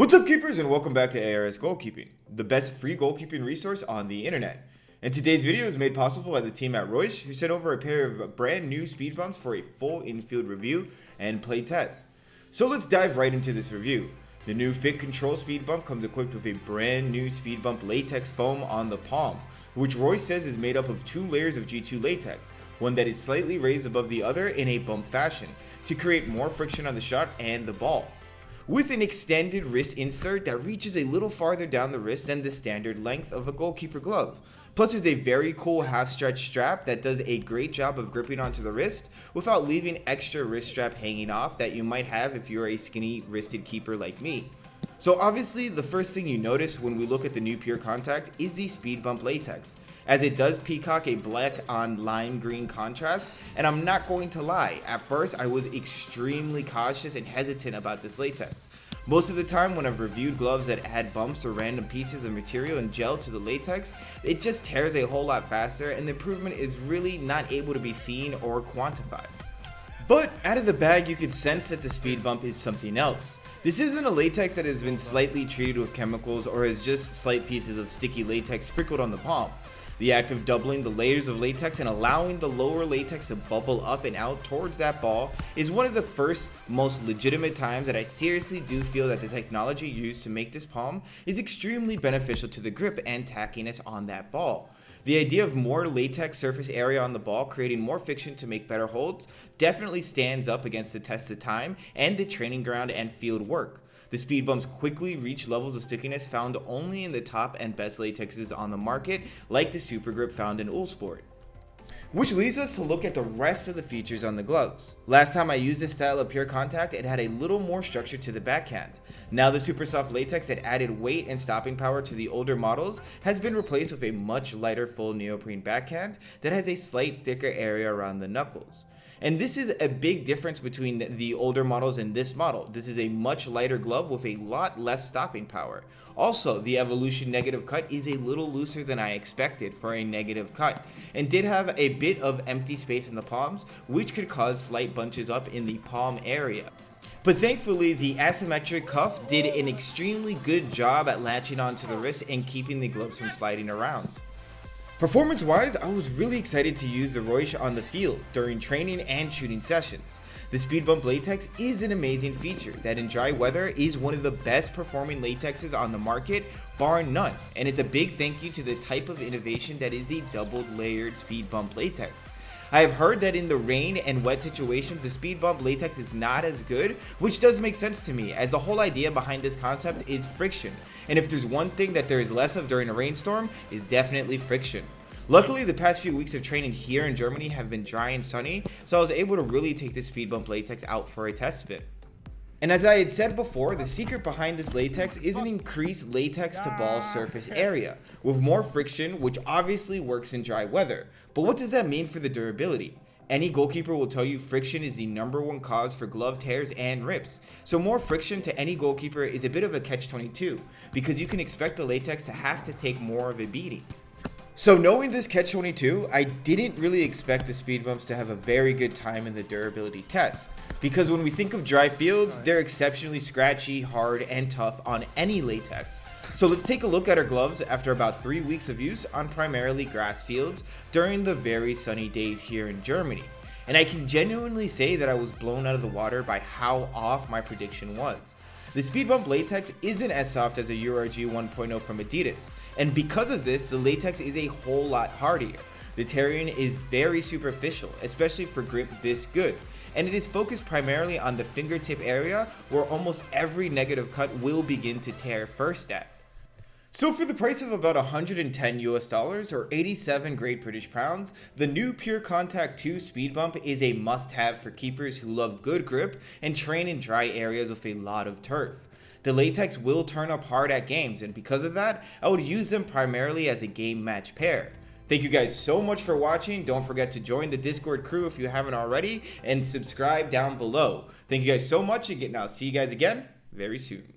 What's up, keepers, and welcome back to ARS Goalkeeping, the best free goalkeeping resource on the internet. And today's video is made possible by the team at Reusch, who sent over a pair of brand new speed bumps for a full infield review and play test. So let's dive right into this review. The new Fit Control speed bump comes equipped with a brand new speed bump latex foam on the palm, which Reusch says is made up of 2 layers of G2 latex, one that is slightly raised above the other in a bump fashion, to create more friction on the shot and the ball. With an extended wrist insert that reaches a little farther down the wrist than the standard length of a goalkeeper glove. Plus there's a very cool half stretch strap that does a great job of gripping onto the wrist without leaving extra wrist strap hanging off that you might have if you're a skinny wristed keeper like me. So obviously the first thing you notice when we look at the new Pure Contact is the speed bump latex, as it does peacock a black on lime green contrast, and I'm not going to lie, at first I was extremely cautious and hesitant about this latex. Most of the time when I've reviewed gloves that add bumps or random pieces of material and gel to the latex, it just tears a whole lot faster and the improvement is really not able to be seen or quantified. But out of the bag you could sense that the speed bump is something else. This isn't a latex that has been slightly treated with chemicals or is just slight pieces of sticky latex sprinkled on the palm. The act of doubling the layers of latex and allowing the lower latex to bubble up and out towards that ball is one of the first, most legitimate times that I seriously do feel that the technology used to make this palm is extremely beneficial to the grip and tackiness on that ball. The idea of more latex surface area on the ball creating more friction to make better holds definitely stands up against the test of time and the training ground and field work. The speed bumps quickly reach levels of stickiness found only in the top and best latexes on the market, like the Super Grip found in Uhlsport. Which leads us to look at the rest of the features on the gloves. Last time I used this style of Pure Contact, it had a little more structure to the backhand. Now the super soft latex that added weight and stopping power to the older models has been replaced with a much lighter full neoprene backhand that has a slight thicker area around the knuckles. And this is a big difference between the older models and this model. This is a much lighter glove with a lot less stopping power. Also, the Evolution negative cut is a little looser than I expected for a negative cut, and did have a bit of empty space in the palms, which could cause slight bunches up in the palm area. But thankfully, the asymmetric cuff did an extremely good job at latching onto the wrist and keeping the gloves from sliding around. Performance wise, I was really excited to use the Reusch on the field during training and shooting sessions. The speed bump latex is an amazing feature that in dry weather is one of the best performing latexes on the market, bar none, and it's a big thank you to the type of innovation that is the double layered speed bump latex. I have heard that in the rain and wet situations, the speed bump latex is not as good, which does make sense to me, as the whole idea behind this concept is friction. And if there's one thing that there is less of during a rainstorm, is definitely friction. Luckily, the past few weeks of training here in Germany have been dry and sunny, so I was able to really take the speed bump latex out for a test spin. And as I had said before, the secret behind this latex is an increased latex to ball surface area, with more friction, which obviously works in dry weather. But what does that mean for the durability? Any goalkeeper will tell you friction is the #1 cause for glove tears and rips. So more friction to any goalkeeper is a bit of a catch-22, because you can expect the latex to have to take more of a beating. So knowing this catch-22, I didn't really expect the speed bumps to have a very good time in the durability test, because when we think of dry fields, they're exceptionally scratchy, hard, and tough on any latex. So let's take a look at our gloves after about 3 weeks of use on primarily grass fields during the very sunny days here in Germany. And I can genuinely say that I was blown out of the water by how off my prediction was. The speed bump latex isn't as soft as a URG 1.0 from Adidas, and because of this, the latex is a whole lot hardier. The tearing is very superficial, especially for grip this good, and it is focused primarily on the fingertip area where almost every negative cut will begin to tear first at. So for the price of about $110 or 87 Great British pounds, the new Pure Contact 2 Speed Bump is a must-have for keepers who love good grip and train in dry areas with a lot of turf. The latex will turn up hard at games, and because of that, I would use them primarily as a game match pair. Thank you guys so much for watching. Don't forget to join the Discord crew if you haven't already, and subscribe down below. Thank you guys so much, and I'll see you guys again very soon.